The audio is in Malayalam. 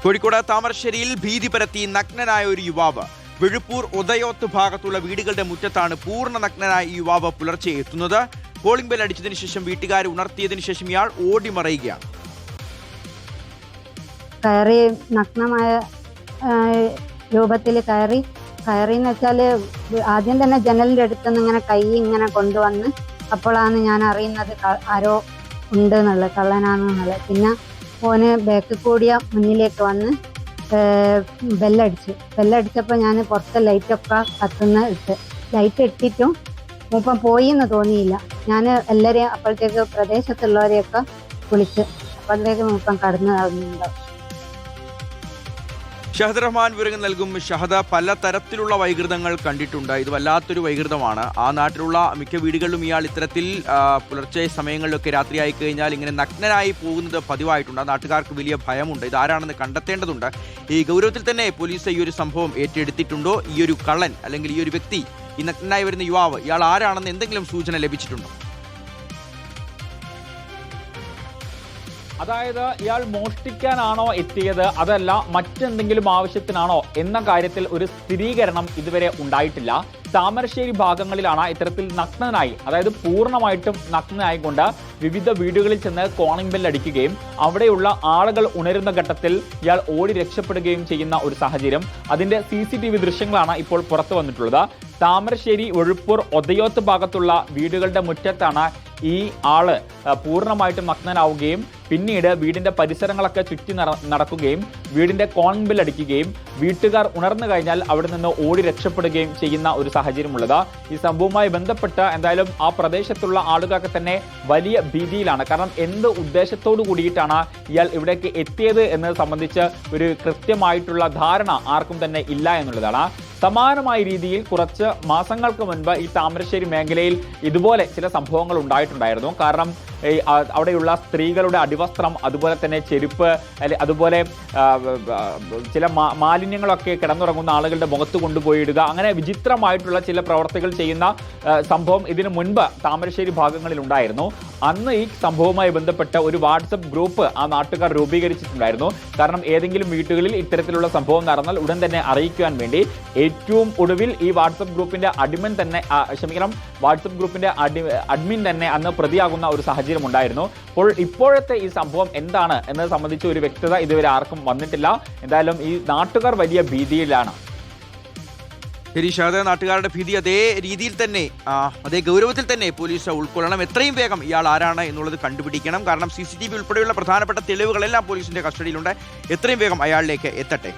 കോഴിക്കോട് താമരശ്ശേരിയിൽ ഭീതി പരത്തി നഗ്നനായ ഒരു യുവാവ്. വിഴുപ്പൂർ ഉദയോത്ത് ഭാഗത്തുള്ള വീടുകളുടെ മുറ്റത്താണ് പൂർണ്ണ നഗ്നനായ ഈ യുവാവ് പുലർച്ചെ എത്തുന്നത്. കോളിംഗ് ബെൽ അടിച്ചതിനു ശേഷം വീട്ടുകാരെ ഉണർത്തിയതിനു ശേഷം ഇയാൾ ഓടിമറയുകയാണ്. കയറി നഗ്നമായ രൂപത്തിൽ കയറി എന്ന് വെച്ചാല് ആദ്യം തന്നെ ജനലിന്റെ അടുത്തുനിന്ന് ഇങ്ങനെ കൈ ഇങ്ങനെ കൊണ്ടുവന്ന് അപ്പോഴാണ് ഞാൻ അറിയുന്നത് ആരോ ഉണ്ട് എന്നുള്ളത്, കള്ളനാണെന്നുള്ളത്. പിന്നെ ഓന് ബാക്കിൽ കൂടിയ മുന്നിലേക്ക് വന്ന് ബെല്ലടിച്ചപ്പോൾ ഞാൻ പുറത്തെ ലൈറ്റൊക്കെ ലൈറ്റ് ഇട്ടിട്ടും മൂപ്പം പോയി എന്ന് തോന്നിയില്ല. ഞാൻ എല്ലാവരെയും അപ്പോഴത്തേക്ക് പ്രദേശത്തുള്ളവരെയൊക്കെ വിളിച്ച് അപ്പോഴത്തേക്ക് മൂപ്പം കടന്നു കളഞ്ഞിട്ടുണ്ടാവും. ഷഹദ് റഹ്മാൻ വിവരങ്ങൾ നൽകും. ഷഹദ, പല തരത്തിലുള്ള വൈകൃതങ്ങൾ കണ്ടിട്ടുണ്ട്. ഇത് വല്ലാത്തൊരു വൈകൃതമാണ്. ആ നാട്ടിലുള്ള മിക്ക വീടുകളിലും ഇയാൾ ഇത്തരത്തിൽ പുലർച്ചെ സമയങ്ങളിലൊക്കെ രാത്രിയായി കഴിഞ്ഞാൽ ഇങ്ങനെ നഗ്നനായി പോകുന്നത് പതിവായിട്ടുണ്ട്. ആ നാട്ടുകാർക്ക് വലിയ ഭയമുണ്ട്. ഇതാരാണെന്ന് കണ്ടെത്തേണ്ടതുണ്ട്. ഈ ഗൗരവത്തിൽ തന്നെ പോലീസ് ഈ ഒരു സംഭവം ഏറ്റെടുത്തിട്ടുണ്ടോ? ഈ ഒരു കള്ളൻ അല്ലെങ്കിൽ ഈ ഒരു വ്യക്തി, ഈ നഗ്നനായി വരുന്ന യുവാവ്, ഇയാൾ ആരാണെന്ന് എന്തെങ്കിലും സൂചന ലഭിച്ചിട്ടുണ്ടോ? അതായത് ഇയാൾ മോഷ്ടിക്കാനാണോ എത്തിയത്, അതല്ല മറ്റെന്തെങ്കിലും ആവശ്യത്തിനാണോ എന്ന കാര്യത്തിൽ ഒരു സ്ഥിരീകരണം ഇതുവരെ ഉണ്ടായിട്ടില്ല. താമരശ്ശേരി ഭാഗങ്ങളിലാണ് ഇത്തരത്തിൽ നഗ്നനായി, അതായത് പൂർണ്ണമായിട്ടും നഗ്നനായിക്കൊണ്ട് വിവിധ വീടുകളിൽ ചെന്ന് കോളിംഗ് ബെൽ അടിക്കുകയും അവിടെയുള്ള ആളുകൾ ഉണരുന്ന ഘട്ടത്തിൽ ഇയാൾ ഓടി രക്ഷപ്പെടുകയും ചെയ്യുന്ന ഒരു സാഹചര്യം. അതിന്റെ CCTV ദൃശ്യങ്ങളാണ് ഇപ്പോൾ പുറത്തു വന്നിട്ടുള്ളത്. താമരശ്ശേരി ഒഴുപ്പൂർ ഒതയോത്ത് ഭാഗത്തുള്ള വീടുകളുടെ മുറ്റത്താണ് ഈ ആള് പൂർണ്ണമായിട്ടും നഗ്നനാവുകയും പിന്നീട് വീടിന്റെ പരിസരങ്ങളൊക്കെ ചുറ്റി നടക്കുകയും വീടിന്റെ കോളിംഗ് ബെൽ അടിക്കുകയും വീട്ടുകാർ ഉണർന്നു കഴിഞ്ഞാൽ അവിടെ നിന്ന് ഓടി രക്ഷപ്പെടുകയും ചെയ്യുന്ന ഒരു സാഹചര്യമുള്ളത്. ഈ സംഭവവുമായി ബന്ധപ്പെട്ട് എന്തായാലും ആ പ്രദേശത്തുള്ള ആളുകളൊക്കെ തന്നെ വലിയ ഭീതിയിലാണ്. കാരണം എന്ത് ഉദ്ദേശത്തോടു കൂടിയിട്ടാണ് ഇയാൾ ഇവിടേക്ക് എത്തിയത് എന്നത് സംബന്ധിച്ച് ഒരു കൃത്യമായിട്ടുള്ള ധാരണ ആർക്കും തന്നെ ഇല്ല എന്നുള്ളതാണ്. സമാനമായ രീതിയിൽ കുറച്ച് മാസങ്ങൾക്ക് മുൻപ് ഈ താമരശ്ശേരി മേഖലയിൽ ഇതുപോലെ ചില സംഭവങ്ങൾ ഉണ്ടായിട്ടുണ്ടായിരുന്നു. കാരണം അവിടെയുള്ള സ്ത്രീകളുടെ അടിവസ്ത്രം, അതുപോലെ തന്നെ ചെരുപ്പ്, അതുപോലെ ചില മാലിന്യങ്ങളൊക്കെ കിടന്നുറങ്ങുന്ന ആളുകളുടെ മുഖത്ത് കൊണ്ടുപോയി ഇടുക, അങ്ങനെ വിചിത്രമായിട്ടുള്ള ചില പ്രവർത്തികൾ ചെയ്യുന്ന സംഭവം ഇതിനു മുൻപ് താമരശ്ശേരി ഭാഗങ്ങളിൽ ഉണ്ടായിരുന്നു. അന്ന് ഈ സംഭവവുമായി ബന്ധപ്പെട്ട ഒരു വാട്സപ്പ് ഗ്രൂപ്പ് ആ നാട്ടുകാർ രൂപീകരിച്ചിട്ടുണ്ടായിരുന്നു. കാരണം ഏതെങ്കിലും വീട്ടുകളിൽ ഇത്തരത്തിലുള്ള സംഭവം നടന്നാൽ ഉടൻ തന്നെ അറിയിക്കുവാൻ വേണ്ടി. ഏറ്റവും ഒടുവിൽ ഈ വാട്സപ്പ് ഗ്രൂപ്പിന്റെ അഡ്മിൻ തന്നെ അന്ന് പ്രതിയാകുന്ന ഒരു സാഹചര്യം ഉണ്ടായിരുന്നു. അപ്പോൾ ഇപ്പോഴത്തെ ഈ സംഭവം എന്താണ് എന്നത് സംബന്ധിച്ച് ഒരു വ്യക്തത ഇതുവരെ ആർക്കും വന്നിട്ടില്ല. എന്തായാലും ഈ നാട്ടുകാർ വലിയ ഭീതിയിലാണ്. ഷഹദ, നാട്ടുകാരുടെ ഭീതി അതേ രീതിയിൽ തന്നെ, അതേ ഗൗരവത്തിൽ തന്നെ പോലീസ് ഉൾക്കൊള്ളണം. എത്രയും വേഗം ഇയാൾ ആരാണ് എന്നുള്ളത് കണ്ടുപിടിക്കണം. കാരണം CCTV ഉൾപ്പെടെയുള്ള പ്രധാനപ്പെട്ട തെളിവുകളെല്ലാം പോലീസിന്റെ കസ്റ്റഡിയിലുണ്ട്. എത്രയും വേഗം അയാളിലേക്ക് എത്തട്ടെ.